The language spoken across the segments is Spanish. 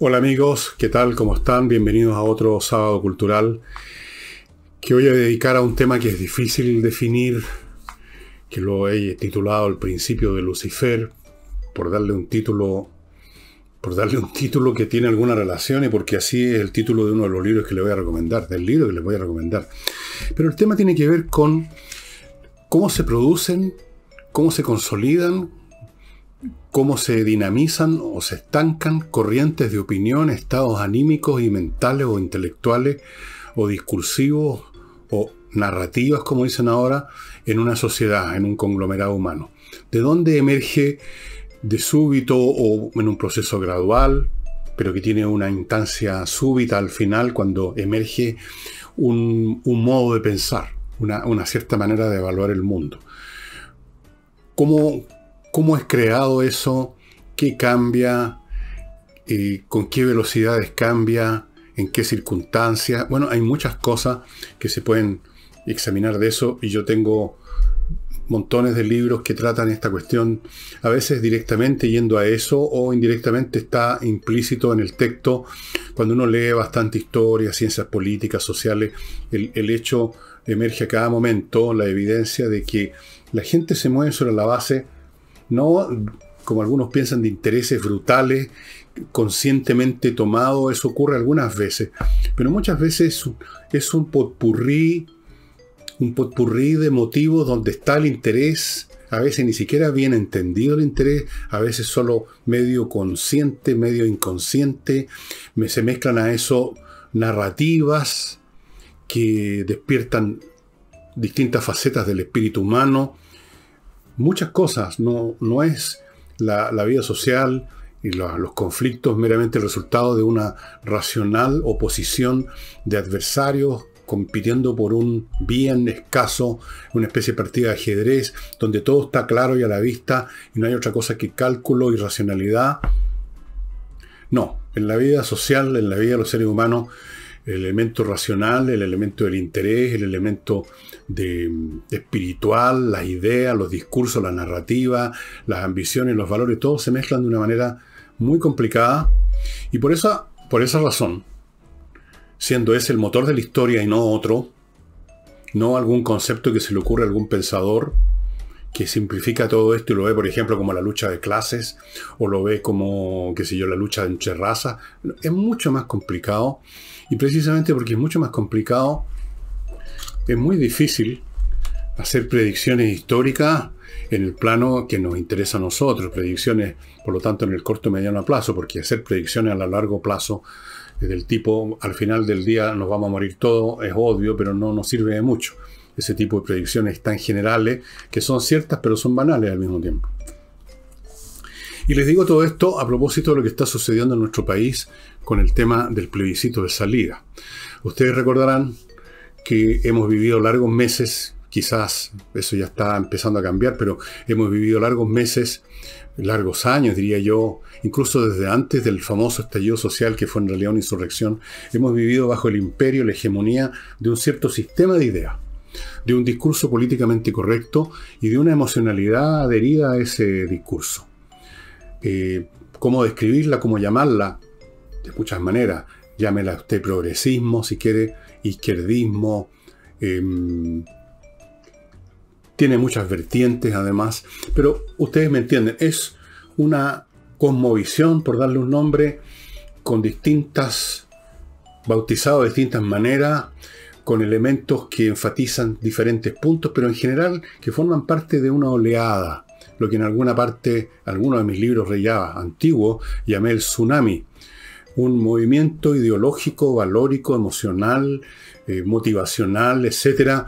Hola amigos, ¿qué tal? ¿Cómo están? Bienvenidos a otro sábado cultural que voy a dedicar a un tema que es difícil definir, que lo he titulado El principio de Lucifer, por darle un título, que tiene alguna relación y porque así es el título de uno de los libros que les voy a recomendar, del libro que les voy a recomendar. Pero el tema tiene que ver con cómo se producen, cómo se consolidan, cómo se dinamizan o se estancan corrientes de opinión, estados anímicos y mentales o intelectuales o discursivos o narrativas, como dicen ahora, en una sociedad, en un conglomerado humano. ¿De dónde emerge de súbito o en un proceso gradual, pero que tiene una instancia súbita al final cuando emerge un modo de pensar, una cierta manera de evaluar el mundo? ¿Cómo es creado eso? ¿Qué cambia? ¿Con qué velocidades cambia? ¿En qué circunstancias? Bueno, hay muchas cosas que se pueden examinar de eso y yo tengo montones de libros que tratan esta cuestión, a veces directamente yendo a eso o indirectamente está implícito en el texto. Cuando uno lee bastante historia, ciencias políticas, sociales, el hecho emerge a cada momento, la evidencia de que la gente se mueve sobre la base, no como algunos piensan, de intereses brutales, conscientemente tomado. Eso ocurre algunas veces, pero muchas veces es un potpurrí de motivos donde está el interés, a veces ni siquiera bien entendido el interés, a veces solo medio consciente, medio inconsciente. Se mezclan a eso narrativas que despiertan distintas facetas del espíritu humano. Muchas cosas, no es la vida social y los conflictos meramente el resultado de una racional oposición de adversarios compitiendo por un bien escaso, una especie de partida de ajedrez, donde todo está claro y a la vista y no hay otra cosa que cálculo y racionalidad. No, en la vida social, en la vida de los seres humanos, el elemento racional, el elemento del interés, el elemento espiritual, las ideas, los discursos, la narrativa, las ambiciones, los valores, todos se mezclan de una manera muy complicada. Y por esa razón, siendo ese el motor de la historia y no otro, no algún concepto que se le ocurre a algún pensador que simplifica todo esto y lo ve, por ejemplo, como la lucha de clases, o lo ve como, qué sé yo, la lucha entre razas, es mucho más complicado. Y precisamente porque es mucho más complicado, es muy difícil hacer predicciones históricas en el plano que nos interesa a nosotros, predicciones, por lo tanto, en el corto y mediano plazo, porque hacer predicciones a largo plazo, del tipo, al final del día nos vamos a morir todos, es obvio, pero no nos sirve de mucho. Ese tipo de predicciones tan generales, que son ciertas, pero son banales al mismo tiempo. Y les digo todo esto a propósito de lo que está sucediendo en nuestro país con el tema del plebiscito de salida. Ustedes recordarán que hemos vivido largos meses, quizás eso ya está empezando a cambiar, pero hemos vivido largos meses, largos años, diría yo, incluso desde antes del famoso estallido social, que fue en realidad una insurrección. Hemos vivido bajo el imperio, la hegemonía de un cierto sistema de ideas, de un discurso políticamente correcto y de una emocionalidad adherida a ese discurso. ¿Cómo describirla? ¿Cómo llamarla? De muchas maneras. Llámela usted progresismo, si quiere, izquierdismo. Tiene muchas vertientes, además. Pero ustedes me entienden. Es una cosmovisión, por darle un nombre, con bautizado de distintas maneras, con elementos que enfatizan diferentes puntos, pero en general que forman parte de una oleada. Lo que en alguna parte, alguno de mis libros antiguos, llamé el tsunami. Un movimiento ideológico, valórico, emocional, motivacional, etcétera,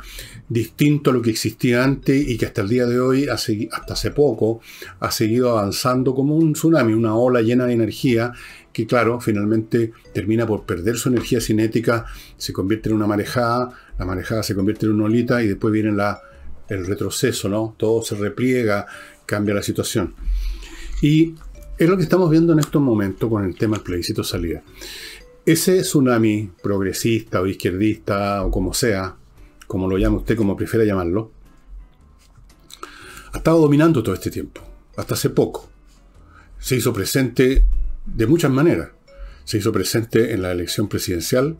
distinto a lo que existía antes y que hasta el día de hoy, hasta hace poco, ha seguido avanzando como un tsunami, una ola llena de energía que, claro, finalmente termina por perder su energía cinética, se convierte en una marejada, la marejada se convierte en una olita y después viene el retroceso, ¿no? Todo se repliega, cambia la situación. Y es lo que estamos viendo en estos momentos con el tema del plebiscito salida. Ese tsunami progresista o izquierdista o como sea, como lo llame usted, como prefiera llamarlo, ha estado dominando todo este tiempo, hasta hace poco. Se hizo presente de muchas maneras. Se hizo presente en la elección presidencial,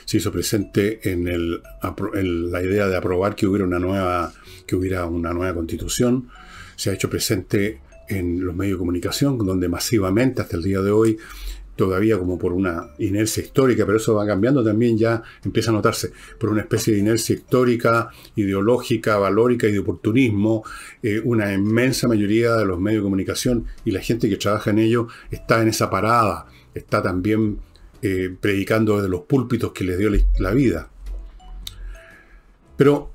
se hizo presente en la idea de aprobar que hubiera una nueva constitución, se ha hecho presente en los medios de comunicación, donde masivamente hasta el día de hoy, todavía como por una inercia histórica, pero eso va cambiando también, ya empieza a notarse, por una especie de inercia histórica, ideológica, valórica y de oportunismo, una inmensa mayoría de los medios de comunicación y la gente que trabaja en ello está en esa parada, está también predicando desde los púlpitos que les dio la vida. Pero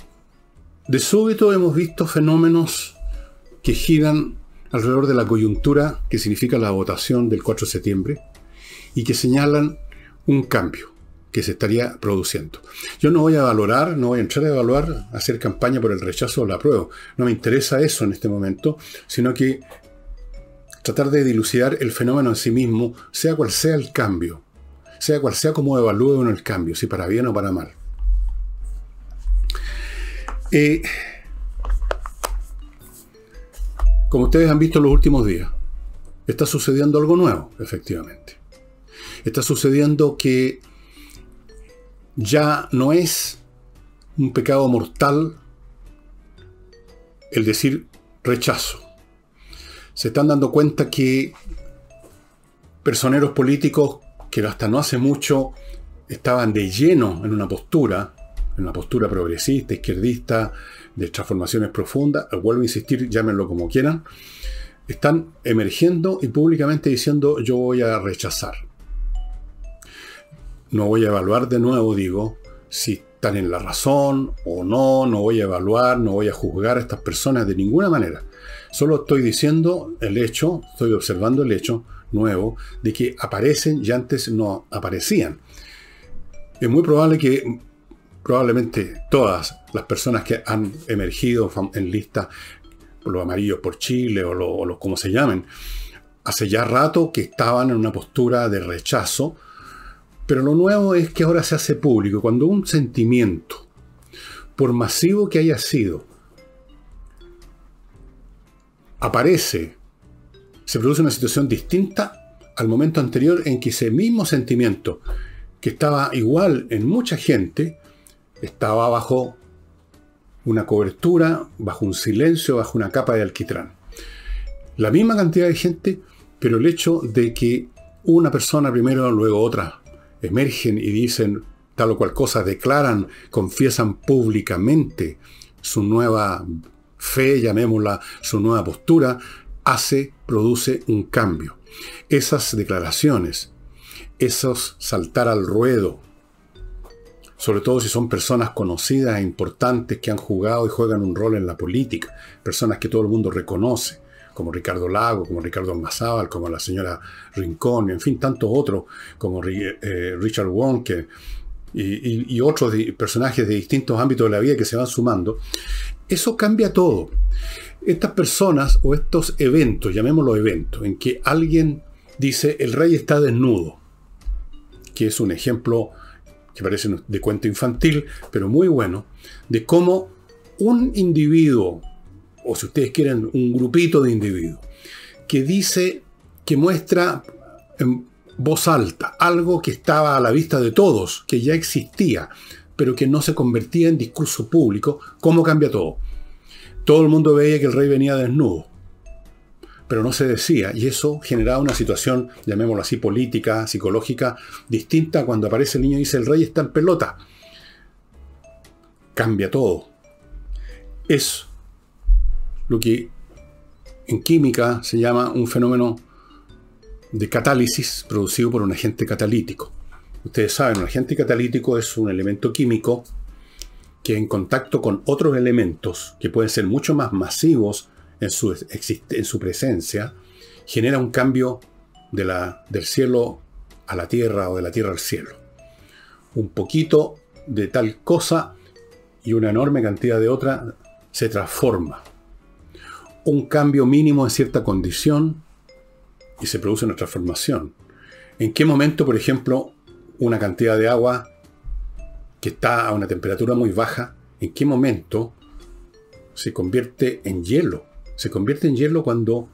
de súbito hemos visto fenómenos que giran alrededor de la coyuntura que significa la votación del 4 de septiembre y que señalan un cambio que se estaría produciendo. Yo no voy a entrar a evaluar, hacer campaña por el rechazo o la apruebo. No me interesa eso en este momento, sino que tratar de dilucidar el fenómeno en sí mismo, sea cual sea el cambio, sea cual sea cómo evalúe uno el cambio, si para bien o para mal. Como ustedes han visto en los últimos días, está sucediendo algo nuevo, efectivamente. Está sucediendo que ya no es un pecado mortal el decir rechazo. Se están dando cuenta que personeros políticos que hasta no hace mucho estaban de lleno en una postura progresista, izquierdista, de transformaciones profundas, vuelvo a insistir, llámenlo como quieran, están emergiendo y públicamente diciendo yo voy a rechazar. No voy a evaluar de nuevo, digo, si están en la razón o no, no voy a evaluar, no voy a juzgar a estas personas de ninguna manera. Solo estoy diciendo estoy observando el hecho nuevo de que aparecen y antes no aparecían. Es muy probable que probablemente todas las personas que han emergido en lista, los amarillos por Chile o los como se llamen, hace ya rato que estaban en una postura de rechazo. Pero lo nuevo es que ahora se hace público. Cuando un sentimiento, por masivo que haya sido, aparece, se produce una situación distinta al momento anterior en que ese mismo sentimiento, que estaba igual en mucha gente, estaba bajo una cobertura, bajo un silencio, bajo una capa de alquitrán. La misma cantidad de gente, pero el hecho de que una persona primero, luego otra, emergen y dicen tal o cual cosa, declaran, confiesan públicamente su nueva fe, llamémosla, su nueva postura, produce un cambio. Esas declaraciones, esos saltar al ruedo, sobre todo si son personas conocidas e importantes que han jugado y juegan un rol en la política, personas que todo el mundo reconoce, como Ricardo Lago, como Ricardo Ormazábal, como la señora Rincón, en fin, tantos otros, como Richard Wonke y otros personajes de distintos ámbitos de la vida que se van sumando. Eso cambia todo. Estas personas o estos eventos, llamémoslo eventos, en que alguien dice el rey está desnudo, que es un ejemplo que parece de cuento infantil, pero muy bueno, de cómo un individuo, o si ustedes quieren, un grupito de individuos, que muestra en voz alta algo que estaba a la vista de todos, que ya existía, pero que no se convertía en discurso público, ¿cómo cambia todo? Todo el mundo veía que el rey venía desnudo, pero no se decía, y eso generaba una situación, llamémoslo así, política, psicológica, distinta a cuando aparece el niño y dice el rey está en pelota. Cambia todo. Es lo que en química se llama un fenómeno de catálisis producido por un agente catalítico. Ustedes saben, un agente catalítico es un elemento químico que en contacto con otros elementos que pueden ser mucho más masivos en su presencia, genera un cambio del cielo a la tierra o de la tierra al cielo. Un poquito de tal cosa y una enorme cantidad de otra se transforma. Un cambio mínimo en cierta condición y se produce una transformación. ¿En qué momento, por ejemplo, una cantidad de agua que está a una temperatura muy baja, en qué momento se convierte en hielo? Se convierte en hielo cuando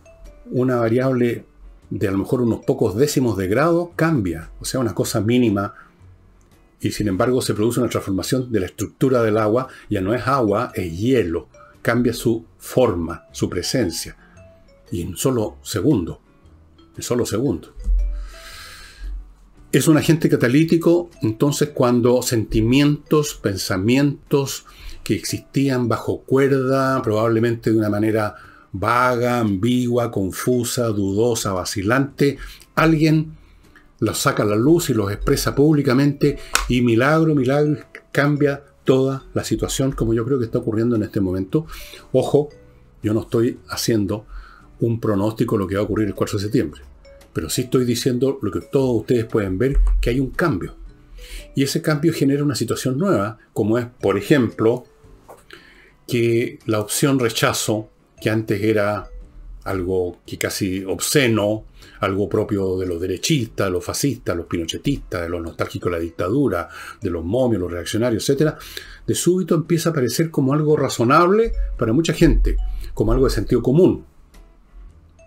una variable de a lo mejor unos pocos décimos de grado, cambia. O sea, una cosa mínima. Y sin embargo se produce una transformación de la estructura del agua. Ya no es agua, es hielo. Cambia su forma, su presencia. Y en solo segundos. En solo segundos. Es un agente catalítico, entonces, cuando sentimientos, pensamientos que existían bajo cuerda, probablemente de una manera vaga, ambigua, confusa, dudosa, vacilante, alguien los saca a la luz y los expresa públicamente y milagro, cambia toda la situación, como yo creo que está ocurriendo en este momento. Ojo, yo no estoy haciendo un pronóstico de lo que va a ocurrir el 4 de septiembre. Pero sí estoy diciendo lo que todos ustedes pueden ver, que hay un cambio. Y ese cambio genera una situación nueva, como es, por ejemplo, que la opción rechazo, que antes era algo que casi obsceno, algo propio de los derechistas, de los fascistas, los pinochetistas, de los nostálgicos de la dictadura, de los momios, los reaccionarios, etc., de súbito empieza a aparecer como algo razonable para mucha gente, como algo de sentido común,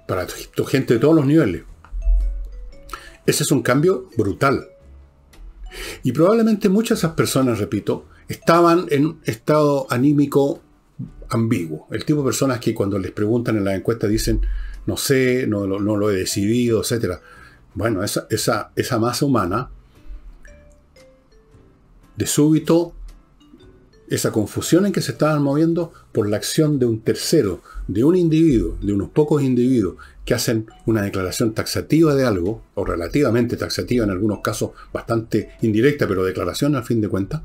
para gente de todos los niveles. Ese es un cambio brutal. Y probablemente muchas de esas personas, repito, estaban en un estado anímico ambiguo. El tipo de personas que cuando les preguntan en la encuesta dicen, no sé, no lo he decidido, etc. Bueno, esa masa humana, de súbito, esa confusión en que se estaban moviendo por la acción de un tercero, de un individuo, de unos pocos individuos, que hacen una declaración taxativa de algo, o relativamente taxativa, en algunos casos bastante indirecta, pero declaración al fin de cuentas,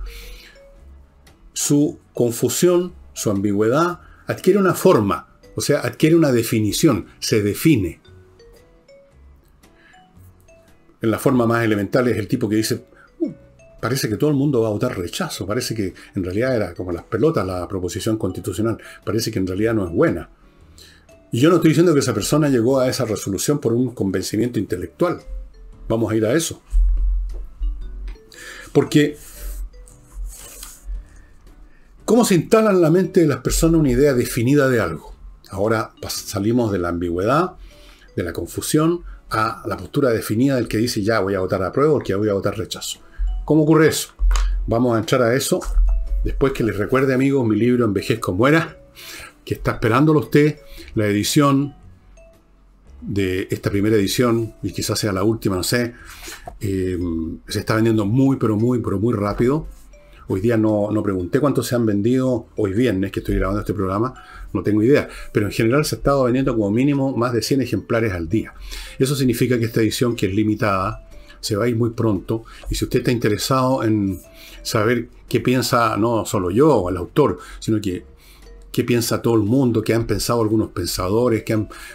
su confusión, su ambigüedad, adquiere una forma, o sea, adquiere una definición, se define. En la forma más elemental es el tipo que dice, parece que todo el mundo va a votar rechazo, parece que en realidad era como las pelotas la proposición constitucional, parece que en realidad no es buena. Y yo no estoy diciendo que esa persona llegó a esa resolución por un convencimiento intelectual. Vamos a ir a eso. Porque, ¿cómo se instala en la mente de las personas una idea definida de algo? Ahora salimos de la ambigüedad, de la confusión, a la postura definida del que dice ya voy a votar apruebo o que voy a votar rechazo. ¿Cómo ocurre eso? Vamos a entrar a eso después que les recuerde, amigos, mi libro Envejezco o Muera, que está esperándolo usted, la edición de esta primera edición, y quizás sea la última, no sé, se está vendiendo muy rápido. Hoy día no pregunté cuántos se han vendido, hoy viernes que estoy grabando este programa, no tengo idea, pero en general se ha estado vendiendo como mínimo más de 100 ejemplares al día. Eso significa que esta edición, que es limitada, se va a ir muy pronto, y si usted está interesado en saber qué piensa, no solo yo o el autor, sino que qué piensa todo el mundo, qué han pensado algunos pensadores,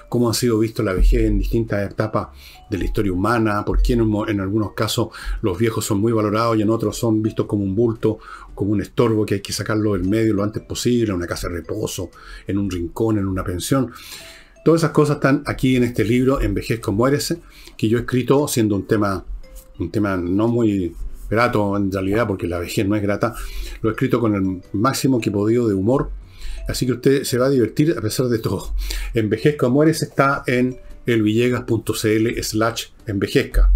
cómo ha sido visto la vejez en distintas etapas de la historia humana, por qué en algunos casos los viejos son muy valorados y en otros son vistos como un bulto, como un estorbo que hay que sacarlo del medio lo antes posible, en una casa de reposo, en un rincón, en una pensión. Todas esas cosas están aquí en este libro, Envejezco o Muérese, que yo he escrito siendo un tema no muy grato en realidad, porque la vejez no es grata. Lo he escrito con el máximo que he podido de humor, así que usted se va a divertir a pesar de todo. Envejezca o Muérese está en elvillegas.cl/envejezca.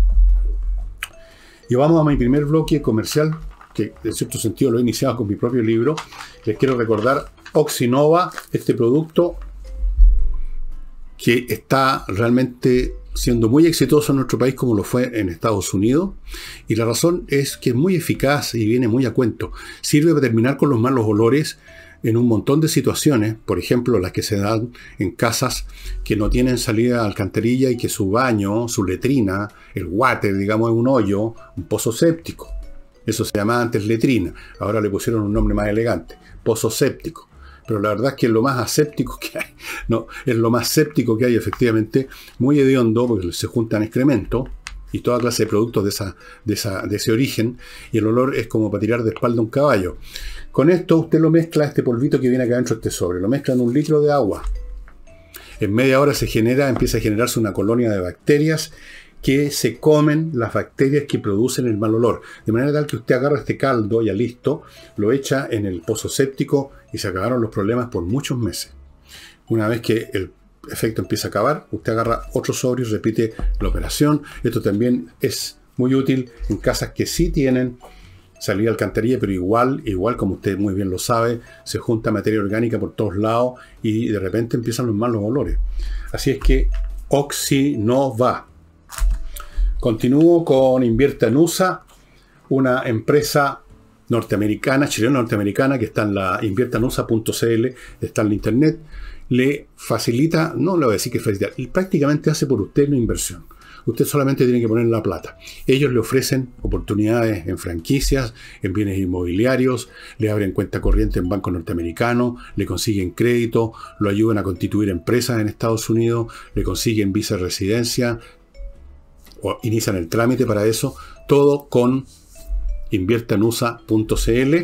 Y vamos a mi primer bloque comercial, que en cierto sentido lo he iniciado con mi propio libro. Les quiero recordar Oxinova, este producto que está realmente siendo muy exitoso en nuestro país como lo fue en Estados Unidos. Y la razón es que es muy eficaz y viene muy a cuento. Sirve para terminar con los malos olores en un montón de situaciones, por ejemplo, las que se dan en casas que no tienen salida a alcantarilla y que su baño, su letrina, el water, digamos, es un hoyo, un pozo séptico. Eso se llamaba antes letrina, ahora le pusieron un nombre más elegante, pozo séptico. Pero la verdad es que es lo más aséptico que hay, no, es lo más séptico que hay, efectivamente, muy hediondo, porque se juntan excrementos y toda clase de productos de ese origen, y el olor es como para tirar de espalda a un caballo. Con esto usted lo mezcla, este polvito que viene acá dentro de este sobre, lo mezcla en 1 litro de agua. En media hora empieza a generarse una colonia de bacterias que se comen las bacterias que producen el mal olor. De manera tal que usted agarra este caldo ya listo, lo echa en el pozo séptico y se acabaron los problemas por muchos meses. Una vez que efecto empieza a acabar, usted agarra otro sobre y repite la operación. Esto también es muy útil en casas que sí tienen salida de alcantarilla, pero igual como usted muy bien lo sabe, se junta materia orgánica por todos lados y de repente empiezan los malos olores. Así es que Oxinova. Continúo con Invierta en USA, una empresa norteamericana, chileno-norteamericana, que está en la inviertanusa.cl, está en la internet, le facilita, no le voy a decir que facilita, prácticamente hace por usted una inversión. Usted solamente tiene que poner la plata. Ellos le ofrecen oportunidades en franquicias, en bienes inmobiliarios, le abren cuenta corriente en bancos norteamericanos, le consiguen crédito, lo ayudan a constituir empresas en Estados Unidos, le consiguen visa de residencia, o inician el trámite para eso, todo con inviertanusa.cl.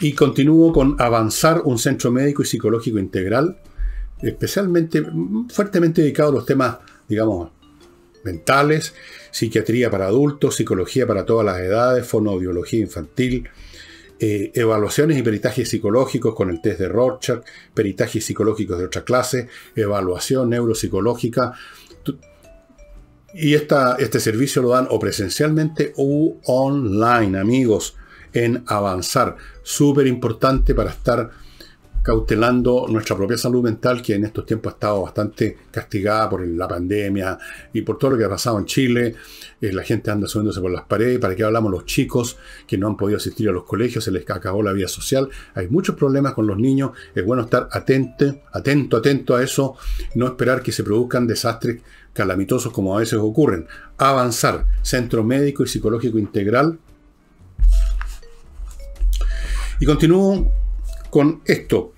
Y continúo con Avanzar, un centro médico y psicológico integral, especialmente, fuertemente dedicado a los temas, digamos, mentales, psiquiatría para adultos, psicología para todas las edades, fonoaudiología infantil, evaluaciones y peritajes psicológicos con el test de Rorschach, peritajes psicológicos de otra clase, evaluación neuropsicológica. Y este servicio lo dan o presencialmente o online, amigos, en Avanzar. Súper importante para estar cautelando nuestra propia salud mental, que en estos tiempos ha estado bastante castigada por la pandemia y por todo lo que ha pasado en Chile. La gente anda subiéndose por las paredes. ¿Para qué hablamos los chicos que no han podido asistir a los colegios? Se les acabó la vida social. Hay muchos problemas con los niños. Es bueno estar atento a eso. No esperar que se produzcan desastres calamitosos como a veces ocurren. Avanzar, Centro Médico y Psicológico Integral. Y continúo con esto.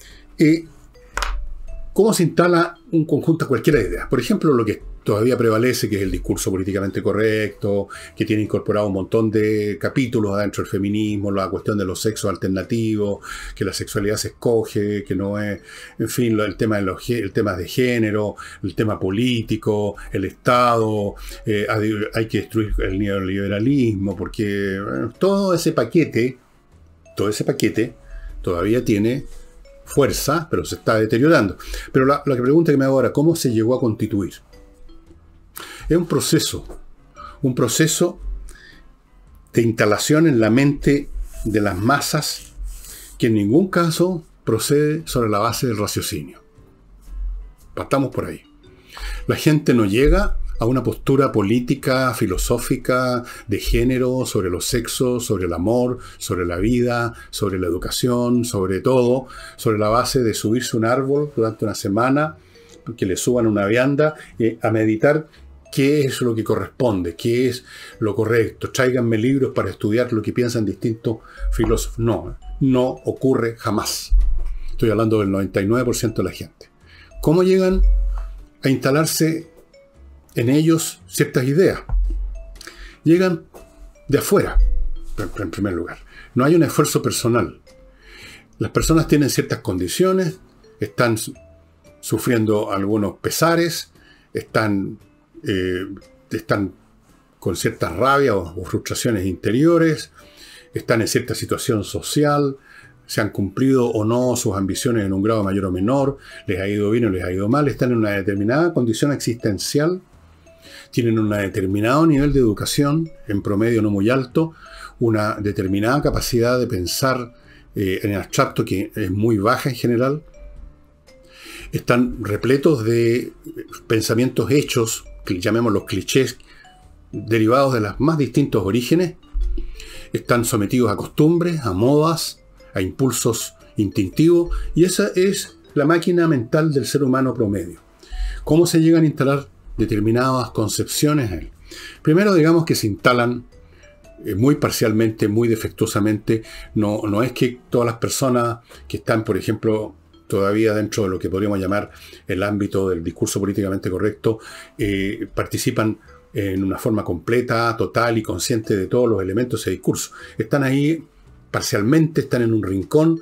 ¿Cómo se instala un conjunto cualquiera de ideas? Por ejemplo, lo que todavía prevalece, que es el discurso políticamente correcto, que tiene incorporado un montón de capítulos adentro del feminismo, la cuestión de los sexos alternativos, que la sexualidad se escoge, que no es, en fin, el tema de género, el tema político, el Estado, hay que destruir el neoliberalismo, porque todo ese paquete todavía tiene fuerza, pero se está deteriorando. Pero la pregunta que me hago ahora, ¿cómo se llegó a constituir? Es un proceso de instalación en la mente de las masas que en ningún caso procede sobre la base del raciocinio. Partamos por ahí. La gente no llega a una postura política, filosófica, de género, sobre los sexos, sobre el amor, sobre la vida, sobre la educación, sobre todo, sobre la base de subirse a un árbol durante una semana, que le suban una vianda, a meditar qué es lo que corresponde, qué es lo correcto. Tráiganme libros para estudiar lo que piensan distintos filósofos. No ocurre jamás. Estoy hablando del 99% de la gente. ¿Cómo llegan a instalarse en ellos ciertas ideas? Llegan de afuera, en primer lugar. No hay un esfuerzo personal. Las personas tienen ciertas condiciones, están sufriendo algunos pesares, están con cierta rabia o frustraciones interiores, están en cierta situación social, se han cumplido o no sus ambiciones en un grado mayor o menor, les ha ido bien o les ha ido mal, están en una determinada condición existencial, tienen un determinado nivel de educación, en promedio no muy alto, una determinada capacidad de pensar en abstracto que es muy baja en general, están repletos de pensamientos hechos, llamémoslos clichés, derivados de los más distintos orígenes, están sometidos a costumbres, a modas, a impulsos instintivos, y esa es la máquina mental del ser humano promedio. ¿Cómo se llegan a instalar determinadas concepciones en él? Primero, digamos que se instalan muy parcialmente, muy defectuosamente. No es que todas las personas que están, por ejemplo, todavía dentro de lo que podríamos llamar el ámbito del discurso políticamente correcto, participan en una forma completa, total y consciente de todos los elementos de ese discurso. Están ahí parcialmente, están en un rincón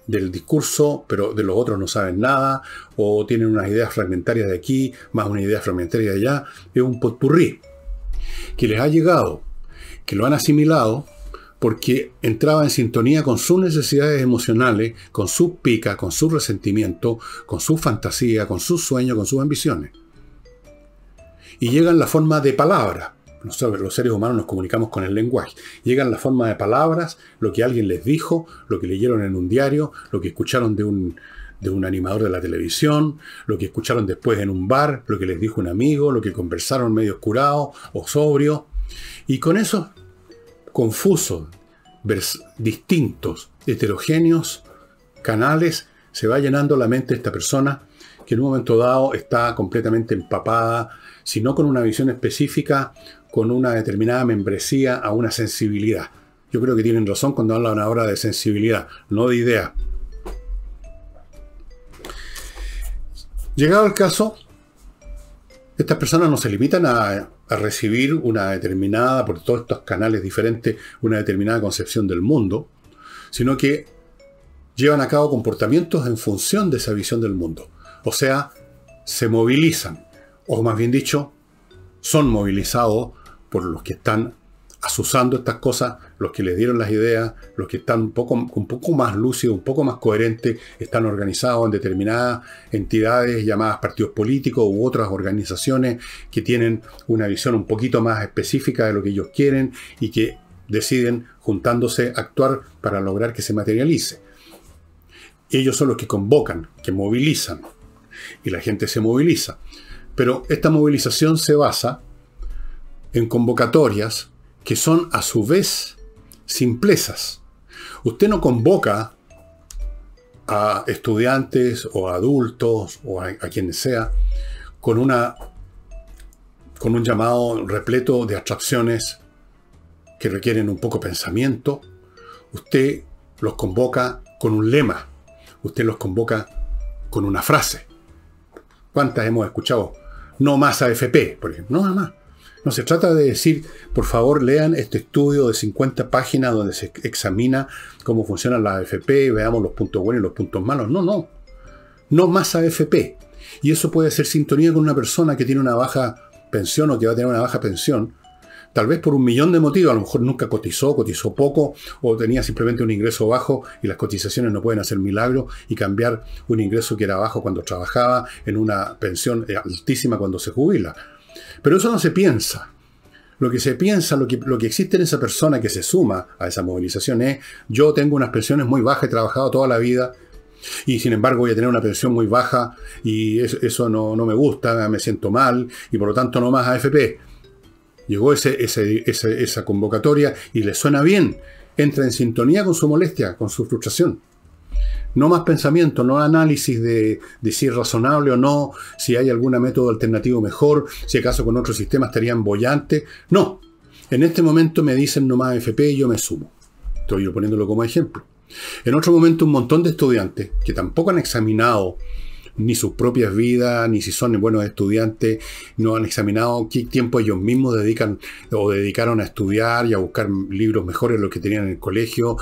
del discurso, pero de los otros no saben nada, o tienen unas ideas fragmentarias de aquí, más una idea fragmentaria de allá. Es un potpurrí que les ha llegado, que lo han asimilado porque entraba en sintonía con sus necesidades emocionales, con sus picas, con su resentimiento, con su fantasía, con sus sueños, con sus ambiciones. Y llega en la forma de palabras. Nosotros, los seres humanos, nos comunicamos con el lenguaje. Llega en la forma de palabras, lo que alguien les dijo, lo que leyeron en un diario, lo que escucharon de un animador de la televisión, lo que escucharon después en un bar, lo que les dijo un amigo, lo que conversaron medio oscurado o sobrio. Y con esos confusos, distintos, heterogéneos canales, se va llenando la mente de esta persona que en un momento dado está completamente empapada, si no con una visión específica, con una determinada membresía a una sensibilidad. Yo creo que tienen razón cuando hablan ahora de sensibilidad, no de idea. Llegado el caso, estas personas no se limitan a recibir una determinada, por todos estos canales diferentes, una determinada concepción del mundo, sino que llevan a cabo comportamientos en función de esa visión del mundo. O sea, se movilizan, o más bien dicho, son movilizados por los que están asusando estas cosas, los que les dieron las ideas, los que están un poco más lúcidos, un poco más coherentes, están organizados en determinadas entidades llamadas partidos políticos u otras organizaciones que tienen una visión un poquito más específica de lo que ellos quieren y que deciden, juntándose, actuar para lograr que se materialice. Ellos son los que convocan, que movilizan, y la gente se moviliza. Pero esta movilización se basa en convocatorias que son a su vez simplezas. Usted no convoca a estudiantes o a adultos o a quienes sea con un llamado repleto de abstracciones que requieren un poco pensamiento. Usted los convoca con un lema. Usted los convoca con una frase. ¿Cuántas hemos escuchado? No más AFP, por ejemplo. No, nada más. No se trata de decir, por favor, lean este estudio de 50 páginas donde se examina cómo funcionan las AFP, veamos los puntos buenos y los puntos malos. No, no. No más AFP. Y eso puede ser sintonía con una persona que tiene una baja pensión o que va a tener una baja pensión, tal vez por un millón de motivos. A lo mejor nunca cotizó poco, o tenía simplemente un ingreso bajo y las cotizaciones no pueden hacer milagros y cambiar un ingreso que era bajo cuando trabajaba en una pensión altísima cuando se jubila. Pero eso no se piensa. Lo que se piensa, lo que existe en esa persona que se suma a esa movilización es: yo tengo unas pensiones muy bajas, he trabajado toda la vida y sin embargo voy a tener una pensión muy baja y eso no me gusta, me siento mal y por lo tanto no más AFP. Llegó esa convocatoria y le suena bien, entra en sintonía con su molestia, con su frustración. No más pensamiento, no análisis de si es razonable o no, si hay algún método alternativo mejor, si acaso con otro sistema estarían bollantes. No, en este momento me dicen no más AFP y yo me sumo. Estoy yo poniéndolo como ejemplo. En otro momento un montón de estudiantes que tampoco han examinado ni sus propias vidas, ni si son buenos estudiantes, no han examinado qué tiempo ellos mismos dedicaron a estudiar y a buscar libros mejores de los que tenían en el colegio,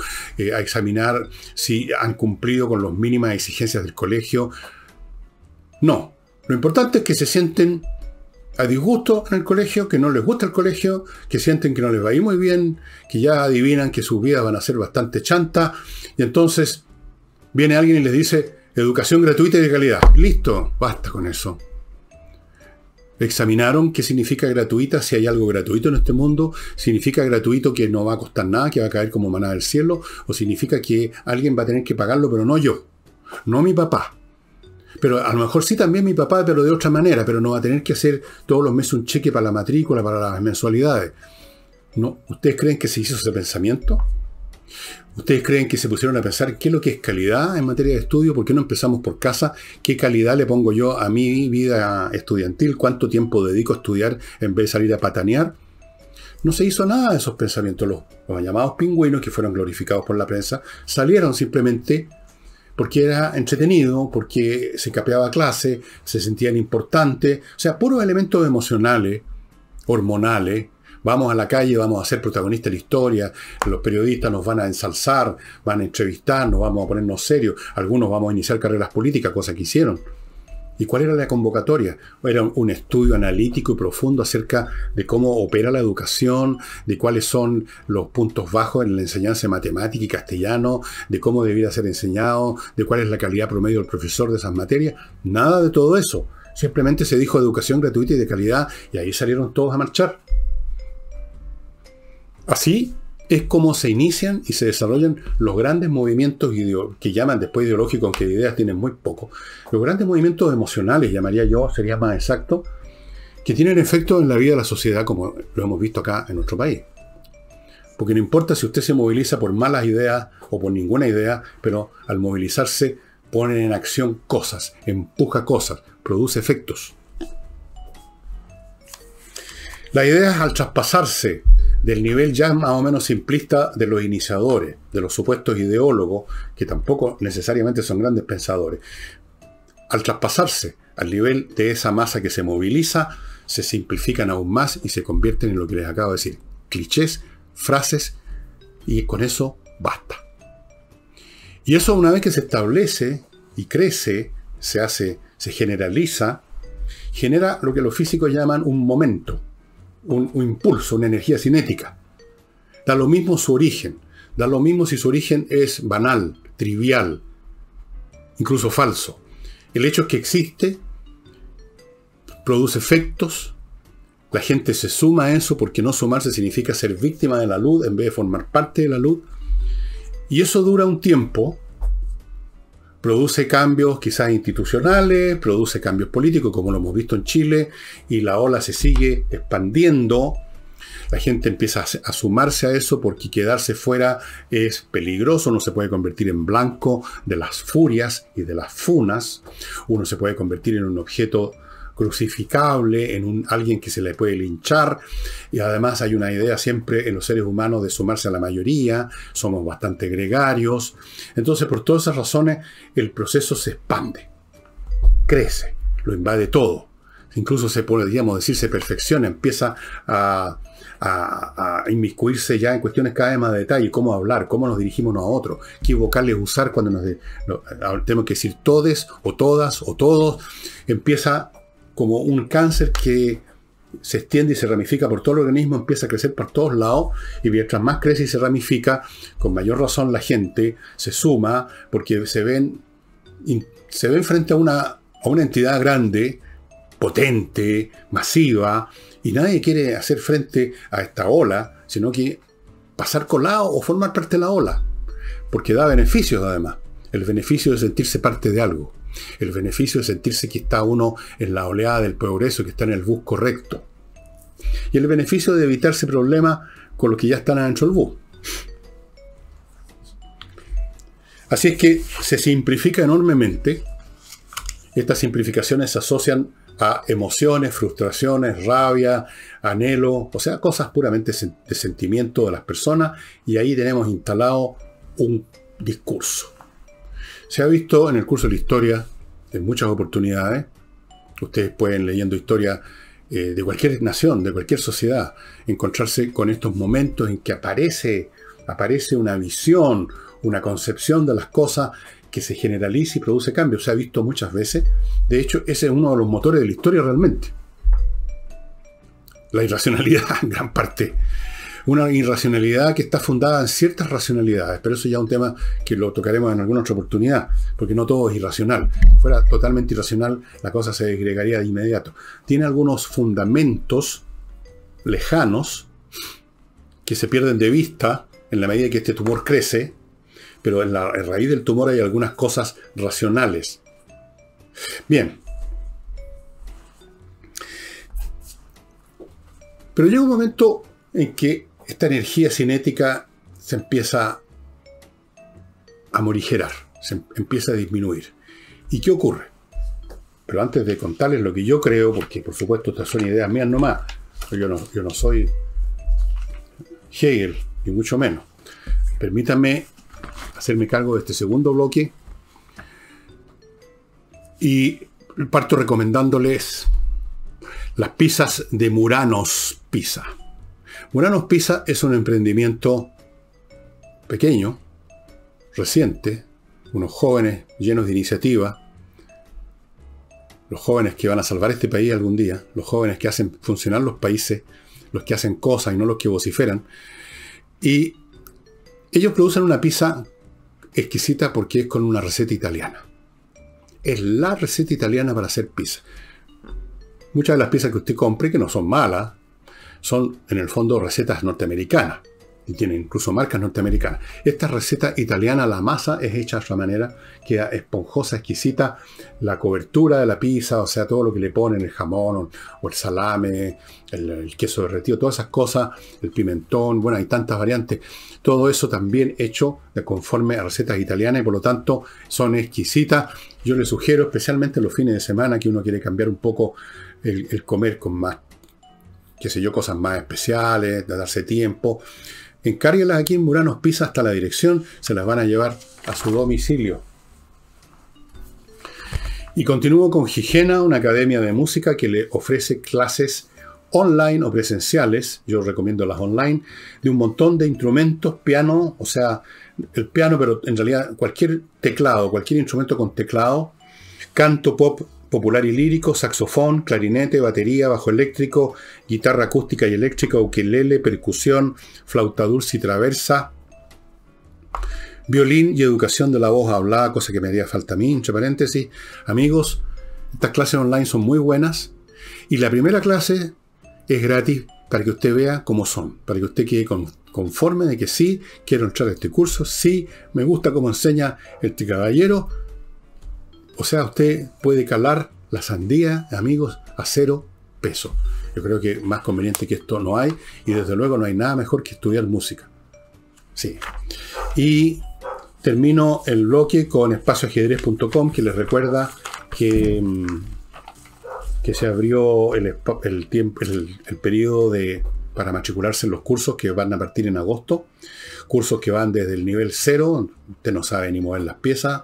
a examinar si han cumplido con las mínimas exigencias del colegio. No, lo importante es que se sienten a disgusto en el colegio, que no les gusta el colegio, que sienten que no les va a ir muy bien, que ya adivinan que sus vidas van a ser bastante chantas, y entonces viene alguien y les dice: educación gratuita y de calidad. Listo, basta con eso. ¿Examinaron qué significa gratuita? Si hay algo gratuito en este mundo, ¿significa gratuito que no va a costar nada, que va a caer como maná del cielo? ¿O significa que alguien va a tener que pagarlo, pero no yo? No mi papá. Pero a lo mejor sí también mi papá, pero de otra manera, pero no va a tener que hacer todos los meses un cheque para la matrícula, para las mensualidades. No, ¿ustedes creen que se hizo ese pensamiento? ¿Ustedes creen que se pusieron a pensar qué es lo que es calidad en materia de estudio? ¿Por qué no empezamos por casa? ¿Qué calidad le pongo yo a mi vida estudiantil? ¿Cuánto tiempo dedico a estudiar en vez de salir a patanear? No se hizo nada de esos pensamientos. Los llamados pingüinos, que fueron glorificados por la prensa, salieron simplemente porque era entretenido, porque se capeaba clase, se sentían importantes. O sea, puros elementos emocionales, hormonales. Vamos a la calle, vamos a ser protagonistas de la historia, los periodistas nos van a ensalzar, van a entrevistarnos, vamos a ponernos serios, algunos vamos a iniciar carreras políticas, cosa que hicieron. ¿Y cuál era la convocatoria? Era un estudio analítico y profundo acerca de cómo opera la educación, de cuáles son los puntos bajos en la enseñanza de matemática y castellano, de cómo debiera ser enseñado, de cuál es la calidad promedio del profesor de esas materias. Nada de todo eso. Simplemente se dijo educación gratuita y de calidad, y ahí salieron todos a marchar. Así es como se inician y se desarrollan los grandes movimientos que llaman después ideológicos, aunque de ideas tienen muy poco. Los grandes movimientos emocionales, llamaría yo, sería más exacto, que tienen efecto en la vida de la sociedad, como lo hemos visto acá en nuestro país. Porque no importa si usted se moviliza por malas ideas o por ninguna idea, pero al movilizarse pone en acción cosas, empuja cosas, produce efectos. Las ideas, al traspasarse del nivel ya más o menos simplista de los iniciadores, de los supuestos ideólogos, que tampoco necesariamente son grandes pensadores, al traspasarse al nivel de esa masa que se moviliza, se simplifican aún más y se convierten en lo que les acabo de decir, clichés, frases, y con eso basta. Y eso, una vez que se establece y crece, se generaliza, genera lo que los físicos llaman un momento, un impulso, una energía cinética. Da lo mismo su origen, da lo mismo si su origen es banal, trivial, incluso falso. El hecho es que existe, produce efectos, la gente se suma a eso, porque no sumarse significa ser víctima de la luz en vez de formar parte de la luz, y eso dura un tiempo, produce cambios quizás institucionales, produce cambios políticos, como lo hemos visto en Chile, y la ola se sigue expandiendo. La gente empieza a sumarse a eso, porque quedarse fuera es peligroso. Uno se puede convertir en blanco de las furias y de las funas. Uno se puede convertir en un objeto crucificable, en alguien que se le puede linchar, y además hay una idea siempre en los seres humanos de sumarse a la mayoría, somos bastante gregarios. Entonces, por todas esas razones, el proceso se expande, crece, lo invade todo, incluso se podríamos decir, se perfecciona, empieza a inmiscuirse ya en cuestiones cada vez más de detalle, cómo hablar, cómo nos dirigimos unos a otros, qué vocales usar cuando tenemos que decir todes o todas o todos. Empieza como un cáncer que se extiende y se ramifica por todo el organismo, empieza a crecer por todos lados, y mientras más crece y se ramifica, con mayor razón la gente se suma, porque se ven frente a una entidad grande, potente, masiva, y nadie quiere hacer frente a esta ola, sino que pasar colado o formar parte de la ola, porque da beneficios además. El beneficio de sentirse parte de algo. El beneficio de sentirse que está uno en la oleada del progreso, que está en el bus correcto. Y el beneficio de evitarse problemas con los que ya están adentro del bus. Así es que se simplifica enormemente. Estas simplificaciones se asocian a emociones, frustraciones, rabia, anhelo, o sea, cosas puramente de sentimiento de las personas, y ahí tenemos instalado un discurso. Se ha visto en el curso de la historia en muchas oportunidades. Ustedes pueden, leyendo historia de cualquier nación, de cualquier sociedad, encontrarse con estos momentos en que aparece una visión, una concepción de las cosas que se generaliza y produce cambios. Se ha visto muchas veces. De hecho, ese es uno de los motores de la historia realmente. La irracionalidad, en gran parte. Una irracionalidad que está fundada en ciertas racionalidades, pero eso ya es un tema que lo tocaremos en alguna otra oportunidad, porque no todo es irracional. Si fuera totalmente irracional, la cosa se desgregaría de inmediato. Tiene algunos fundamentos lejanos que se pierden de vista en la medida que este tumor crece, pero en la raíz del tumor hay algunas cosas racionales. Bien. Pero llega un momento en que esta energía cinética se empieza a morigerar, se empieza a disminuir. ¿Y qué ocurre? Pero antes de contarles lo que yo creo, porque por supuesto estas son ideas mías nomás, yo no soy Hegel, ni mucho menos. Permítanme hacerme cargo de este segundo bloque y parto recomendándoles las pizzas de Muranos Pizza. Muranos Pizza es un emprendimiento pequeño, reciente, unos jóvenes llenos de iniciativa, los jóvenes que van a salvar este país algún día, los jóvenes que hacen funcionar los países, los que hacen cosas y no los que vociferan. Y ellos producen una pizza exquisita porque es con una receta italiana. Es la receta italiana para hacer pizza. Muchas de las pizzas que usted compre, que no son malas, son en el fondo recetas norteamericanas. Y tienen incluso marcas norteamericanas. Esta receta italiana, la masa es hecha de otra manera, queda esponjosa, exquisita. La cobertura de la pizza, o sea, todo lo que le ponen, el jamón o el salame, el queso derretido, todas esas cosas, el pimentón, bueno, hay tantas variantes. Todo eso también hecho conforme a recetas italianas y por lo tanto son exquisitas. Yo les sugiero, especialmente los fines de semana, que uno quiere cambiar un poco el comer con más, qué sé yo, cosas más especiales, de darse tiempo. Encárguelas aquí en Muranos Pizza hasta la dirección, se las van a llevar a su domicilio. Y continúo con Gigena, una academia de música que le ofrece clases online o presenciales, yo recomiendo las online, de un montón de instrumentos, piano, o sea, el piano, pero en realidad cualquier teclado, cualquier instrumento con teclado, canto pop popular y lírico, saxofón, clarinete, batería, bajo eléctrico, guitarra acústica y eléctrica, ukelele, percusión, flauta dulce y traversa, violín y educación de la voz hablada, cosa que me haría falta a mí, entre paréntesis. Amigos, estas clases online son muy buenas y la primera clase es gratis para que usted vea cómo son, para que usted quede conforme de que sí, quiero entrar a este curso, sí, me gusta cómo enseña este caballero. O sea, usted puede calar la sandía, amigos, a 0 pesos. Yo creo que más conveniente que esto no hay, y desde luego no hay nada mejor que estudiar música. Sí. Y termino el bloque con espacioajedrez.com, que les recuerda que se abrió el periodo para matricularse en los cursos que van a partir en agosto. Cursos que van desde el nivel 0, usted no sabe ni mover las piezas,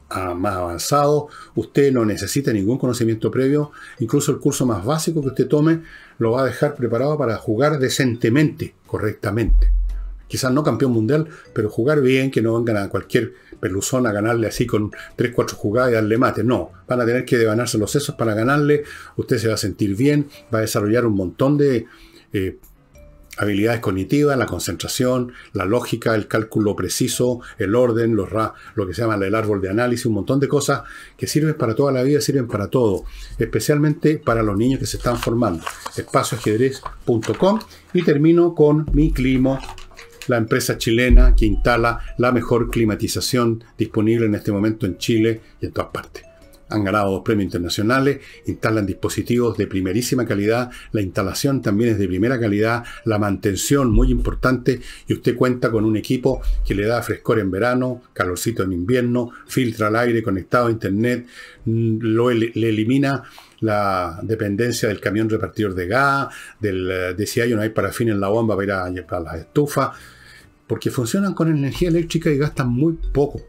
a más avanzado, usted no necesita ningún conocimiento previo, incluso el curso más básico que usted tome lo va a dejar preparado para jugar decentemente, correctamente. Quizás no campeón mundial, pero jugar bien, que no vengan a cualquier peluzón a ganarle así con 3-4 jugadas y darle mate. No, van a tener que devanarse los sesos para ganarle, usted se va a sentir bien, va a desarrollar un montón de habilidades cognitivas, la concentración, la lógica, el cálculo preciso, el orden, lo que se llama el árbol de análisis, un montón de cosas que sirven para toda la vida, sirven para todo, especialmente para los niños que se están formando. espacioajedrez.com. Y termino con Miclimo, la empresa chilena que instala la mejor climatización disponible en este momento en Chile y en todas partes. Han ganado 2 premios internacionales, instalan dispositivos de primerísima calidad, la instalación también es de primera calidad, la mantención muy importante, y usted cuenta con un equipo que le da frescor en verano, calorcito en invierno, filtra el aire, conectado a internet, le elimina la dependencia del camión repartidor de gas, de si hay o no hay parafina en la bomba para ir a las estufas, porque funcionan con energía eléctrica y gastan muy poco.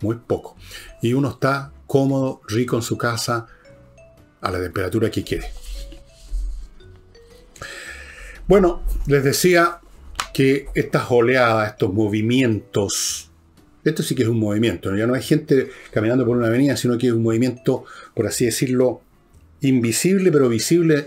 Muy poco. Y uno está cómodo, rico en su casa, a la temperatura que quiere. Bueno, les decía que estas oleadas, estos movimientos, esto sí que es un movimiento, ¿no? Ya no hay gente caminando por una avenida, sino que es un movimiento, por así decirlo, invisible, pero visible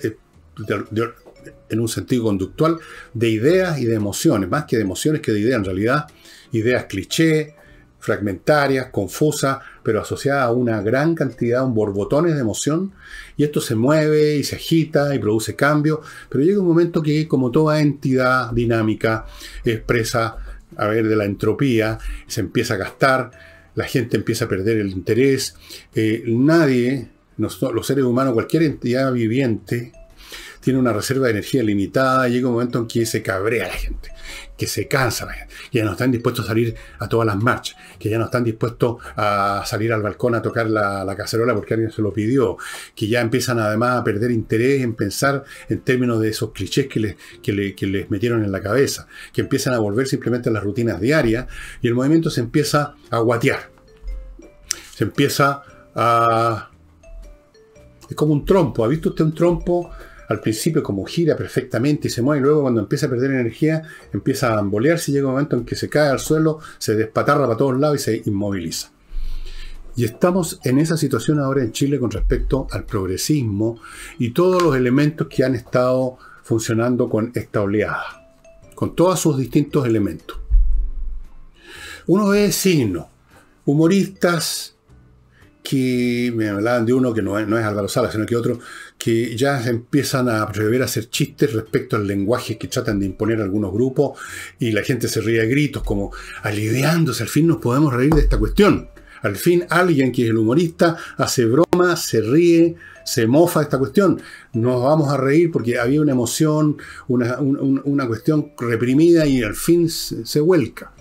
en un sentido conductual, de ideas y de emociones, más que de emociones que de ideas, en realidad, ideas cliché, fragmentarias, confusas, pero asociadas a una gran cantidad, un borbotones de emoción, y esto se mueve y se agita y produce cambios, pero llega un momento que, como toda entidad dinámica, expresa, de la entropía, se empieza a gastar, la gente empieza a perder el interés, nadie, los seres humanos, cualquier entidad viviente, tiene una reserva de energía limitada, y llega un momento en que se cabrea la gente, que se cansa la gente, que ya no están dispuestos a salir a todas las marchas, que ya no están dispuestos a salir al balcón a tocar la cacerola porque alguien se lo pidió, que ya empiezan además a perder interés en pensar en términos de esos clichés que les metieron en la cabeza, que empiezan a volver simplemente a las rutinas diarias, y el movimiento se empieza a guatear, se empieza a... Es como un trompo. ¿Ha visto usted un trompo? Al principio como gira perfectamente y se mueve, y luego cuando empieza a perder energía empieza a bambolearse y llega un momento en que se cae al suelo, se despatarra para todos lados y se inmoviliza. Y estamos en esa situación ahora en Chile con respecto al progresismo y todos los elementos que han estado funcionando con esta oleada, con todos sus distintos elementos. Uno ve signos, humoristas que me hablaban de uno que no es Álvaro Salas, sino que otro, que ya se empiezan a atrever a hacer chistes respecto al lenguaje que tratan de imponer algunos grupos y la gente se ríe a gritos, como aliviándose, al fin nos podemos reír de esta cuestión. Al fin alguien que es el humorista hace broma, se ríe, se mofa de esta cuestión. Nos vamos a reír porque había una emoción, una cuestión reprimida y al fin se vuelca.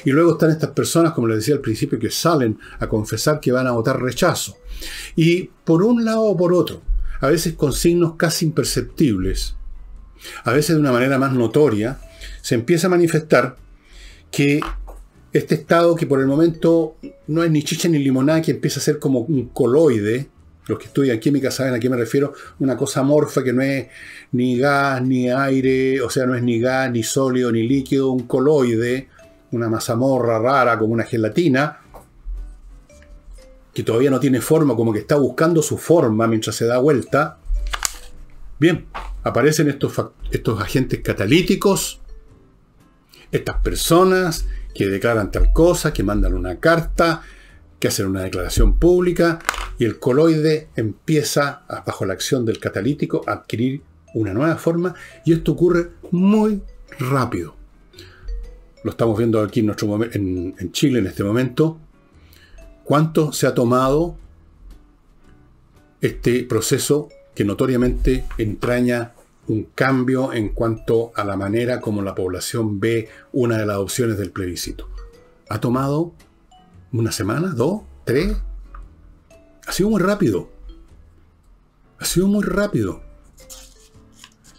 Y luego están estas personas, como les decía al principio, que salen a confesar que van a votar rechazo. Y por un lado o por otro, a veces con signos casi imperceptibles, a veces de una manera más notoria, se empieza a manifestar que este estado, que por el momento no es ni chicha ni limonada, que empieza a ser como un coloide. Los que estudian química saben a qué me refiero. Una cosa amorfa que no es ni gas ni aire, o sea, no es ni gas, ni sólido, ni líquido, un coloide, una mazamorra rara como una gelatina, que todavía no tiene forma, como que está buscando su forma mientras se da vuelta. Bien, aparecen estos agentes catalíticos, estas personas que declaran tal cosa, que mandan una carta, que hacen una declaración pública, y el coloide empieza, bajo la acción del catalítico, a adquirir una nueva forma, y esto ocurre muy rápido. Lo estamos viendo aquí en Chile en este momento. ¿Cuánto se ha tomado este proceso que notoriamente entraña un cambio en cuanto a la manera como la población ve una de las opciones del plebiscito? ¿Ha tomado una semana, 2, 3? Ha sido muy rápido. Ha sido muy rápido.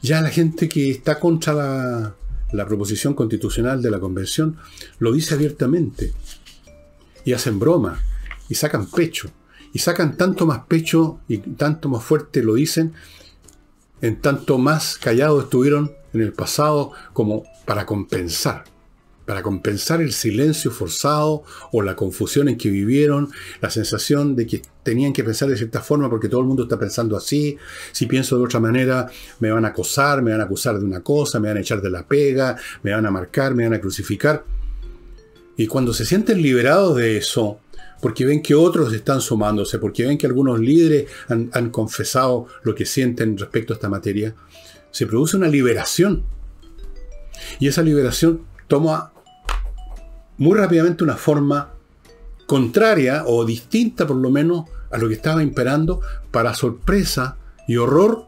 Ya la gente que está contra la proposición constitucional de la convención lo dice abiertamente. Y hacen broma. Y sacan pecho. Y sacan tanto más pecho y tanto más fuerte lo dicen, en tanto más callados estuvieron en el pasado, como para compensar el silencio forzado o la confusión en que vivieron, la sensación de que tenían que pensar de cierta forma porque todo el mundo está pensando así. Si pienso de otra manera me van a acosar, me van a acusar de una cosa, me van a echar de la pega, me van a marcar, me van a crucificar. Y cuando se sienten liberados de eso, porque ven que otros están sumándose, porque ven que algunos líderes han confesado lo que sienten respecto a esta materia, se produce una liberación. Y esa liberación toma muy rápidamente una forma contraria o distinta, por lo menos, a lo que estaba imperando, para sorpresa y horror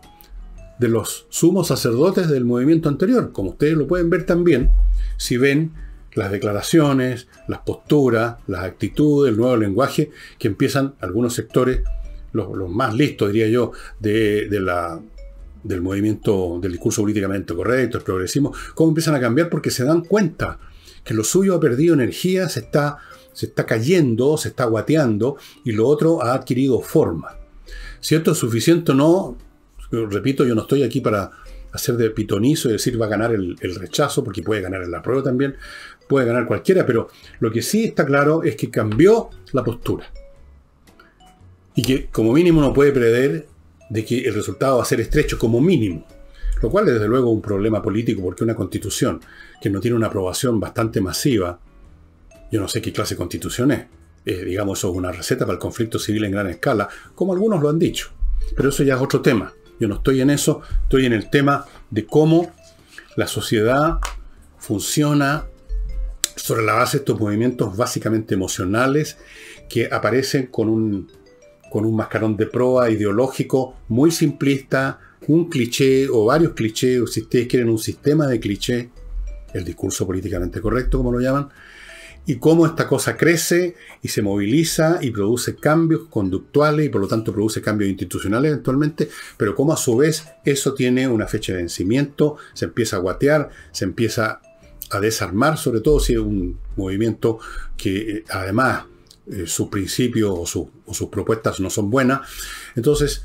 de los sumos sacerdotes del movimiento anterior, como ustedes lo pueden ver también si ven las declaraciones, las posturas, las actitudes, el nuevo lenguaje que empiezan algunos sectores, los más listos, diría yo, del movimiento del discurso políticamente correcto, el progresismo, cómo empiezan a cambiar porque se dan cuenta que lo suyo ha perdido energía, se está cayendo, se está guateando, y lo otro ha adquirido forma. Si esto es suficiente o no, repito, yo no estoy aquí para hacer de pitonizo y decir va a ganar el rechazo, porque puede ganar en la prueba también, puede ganar cualquiera, pero lo que sí está claro es que cambió la postura. Y que como mínimo no puede prever de que el resultado va a ser estrecho como mínimo. Lo cual es desde luego un problema político, porque una constitución que no tiene una aprobación bastante masiva, yo no sé qué clase de constitución es. Digamos, eso es una receta para el conflicto civil en gran escala, como algunos lo han dicho. Pero eso ya es otro tema. Yo no estoy en eso, estoy en el tema de cómo la sociedad funciona sobre la base de estos movimientos básicamente emocionales que aparecen con un mascarón de proa ideológico muy simplista, un cliché o varios clichés, o si ustedes quieren un sistema de cliché, el discurso políticamente correcto, como lo llaman, y cómo esta cosa crece y se moviliza y produce cambios conductuales y por lo tanto produce cambios institucionales eventualmente, pero cómo a su vez eso tiene una fecha de vencimiento, se empieza a guatear, se empieza a desarmar, sobre todo si es un movimiento que además sus principios o sus propuestas no son buenas. Entonces,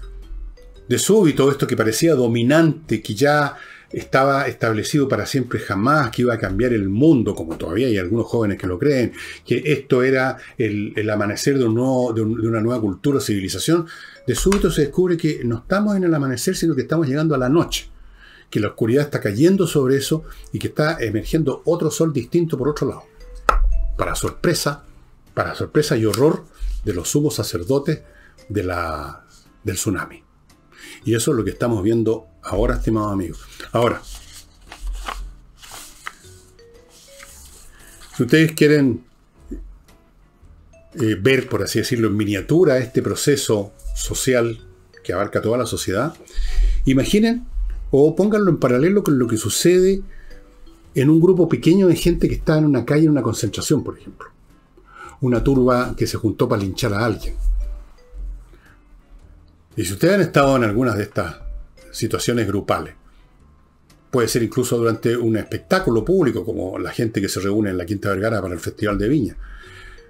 de súbito, esto que parecía dominante, que ya estaba establecido para siempre jamás, que iba a cambiar el mundo, como todavía hay algunos jóvenes que lo creen, que esto era el amanecer de una nueva cultura o civilización, de súbito se descubre que no estamos en el amanecer, sino que estamos llegando a la noche, que la oscuridad está cayendo sobre eso y que está emergiendo otro sol distinto por otro lado. Para sorpresa y horror de los sumos sacerdotes del tsunami. Y eso es lo que estamos viendo ahora, estimados amigos. Ahora, si ustedes quieren ver, por así decirlo, en miniatura este proceso social que abarca toda la sociedad, imaginen o pónganlo en paralelo con lo que sucede en un grupo pequeño de gente que está en una calle, en una concentración, por ejemplo. Una turba que se juntó para linchar a alguien. Y si ustedes han estado en algunas de estas situaciones grupales, puede ser incluso durante un espectáculo público, como la gente que se reúne en la Quinta Vergara para el Festival de Viña,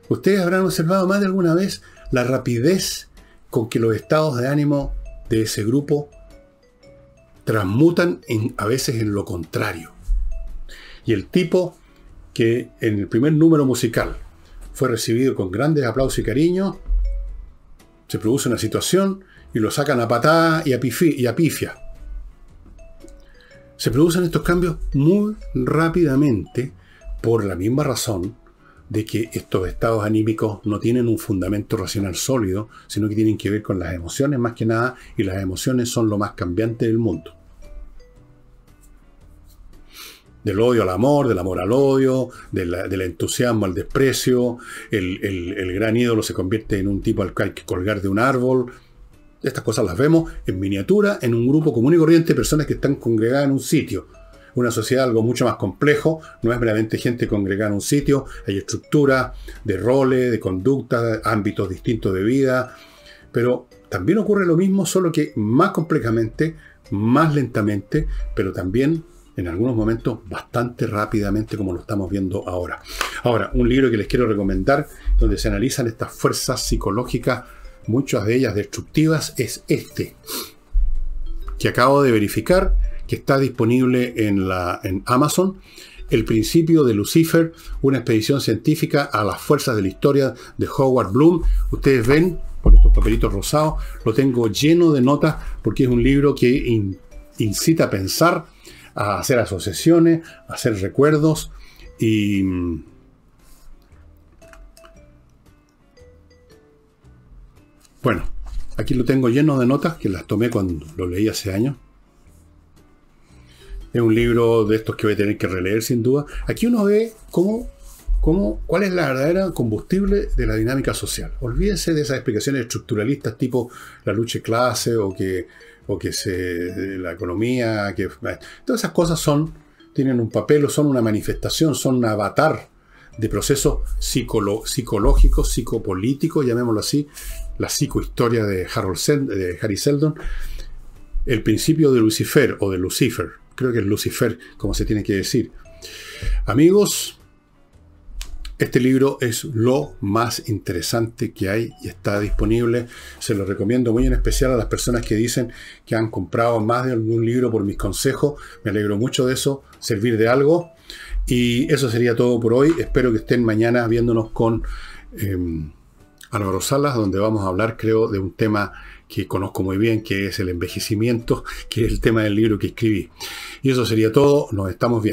ustedes habrán observado más de alguna vez la rapidez con que los estados de ánimo de ese grupo transmutan a veces en lo contrario. Y el tipo que en el primer número musical fue recibido con grandes aplausos y cariño, se produce una situación y lo sacan a patada y a pifia. Se producen estos cambios muy rápidamente por la misma razón de que estos estados anímicos no tienen un fundamento racional sólido, sino que tienen que ver con las emociones más que nada, y las emociones son lo más cambiante del mundo. Del odio al amor, del amor al odio, del entusiasmo al desprecio, el gran ídolo se convierte en un tipo al que hay que colgar de un árbol. Estas cosas las vemos en miniatura, en un grupo común y corriente de personas que están congregadas en un sitio. Una sociedad algo mucho más complejo, no es meramente gente congregada en un sitio, hay estructuras de roles, de conductas, ámbitos distintos de vida, pero también ocurre lo mismo, solo que más complejamente, más lentamente, pero también en algunos momentos bastante rápidamente, como lo estamos viendo ahora. Ahora, un libro que les quiero recomendar, donde se analizan estas fuerzas psicológicas, muchas de ellas destructivas, es este, que acabo de verificar, que está disponible en Amazon, El principio de Lucifer, una expedición científica a las fuerzas de la historia, de Howard Bloom. Ustedes ven, por estos papelitos rosados, lo tengo lleno de notas, porque es un libro que incita a pensar, a hacer asociaciones, a hacer recuerdos, y bueno, aquí lo tengo lleno de notas, que las tomé cuando lo leí hace años. Es un libro de estos que voy a tener que releer sin duda. Aquí uno ve cuál es la verdadera combustible de la dinámica social. Olvídense de esas explicaciones estructuralistas tipo la lucha de clase o que la economía, todas esas cosas tienen un papel o son una manifestación, son un avatar de procesos psicológicos, psicopolíticos, llamémoslo así, la psicohistoria de Hari Seldon. El principio de Lucifer, o de Lucifer, creo que es Lucifer, como se tiene que decir. Amigos, este libro es lo más interesante que hay y está disponible. Se lo recomiendo muy en especial a las personas que dicen que han comprado más de algún libro por mis consejos. Me alegro mucho de eso, servir de algo. Y eso sería todo por hoy. Espero que estén mañana viéndonos con Álvaro Salas, donde vamos a hablar, creo, de un tema que conozco muy bien, que es el envejecimiento, que es el tema del libro que escribí. Y eso sería todo. Nos estamos viendo.